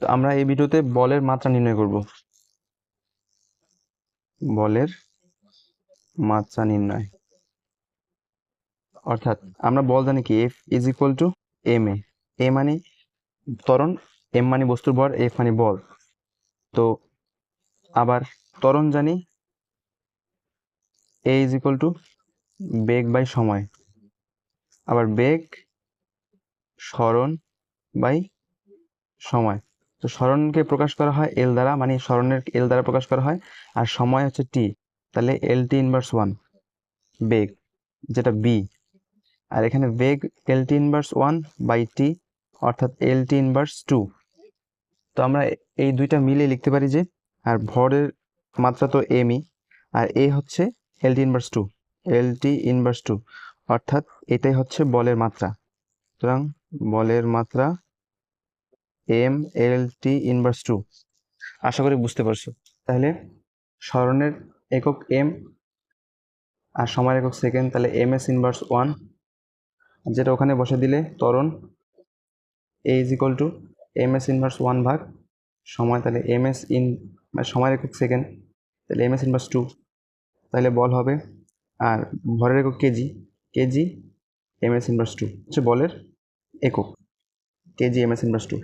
তো আমরা এই ভিডিওতে বলের মাত্রা নির্ণয় করব। বলের মাত্রা নির্ণয় অর্থাৎ আমরা বল জানি কি F is equal to M A মানে ত্বরণ, এম মানে বস্তুর ভর, এফ মানে বল। তো আবার ত্বরণ জানি এ ইজ ইকুয়াল টু বেগ বাই সময়, আবার বেগ সরণ বাই সময়। তো সরণকে প্রকাশ করা হয় এল দ্বারা, মানে সরণের এল দ্বারা প্রকাশ করা হয়, আর সময় হচ্ছে টি, তাহলে এল টি ইনভার্স 1 বেগ, যেটা বি। আর এখানে বেগ এল টি ইনভার্স 1 বাই টি, অর্থাৎ এল টি ইনভার্স 2। তো আমরা এই দুইটা মিলে লিখতে পারি যে, আর ভরের মাত্রা তো এমই, আর এ হচ্ছে এল টি ইনভার্স 2, এল টি ইনভার্স 2, অর্থাৎ এটাই হচ্ছে বলের মাত্রা। সুতরাং বলের মাত্রা এম এল টি ইনভার্স 2। আশা করি বুঝতে পারছো। তাহলে সরণের একক এম আর সময়ের একক সেকেন্ড, তাহলে এম এস ইনভার্স 1, যেটা ওখানে বসে দিলে ত্বরণ A is equal to M S inverse 1 ভাগ সময়, তাহলে এম এস ইন সময়ের একক সেকেন্ড, তাহলে এম এস ইনভার্স 2, তাহলে বল হবে। আর ভরের একক kg, kg m S inverse 2 হচ্ছে বলের একক, কেজি এম এস ইনভার্স 2।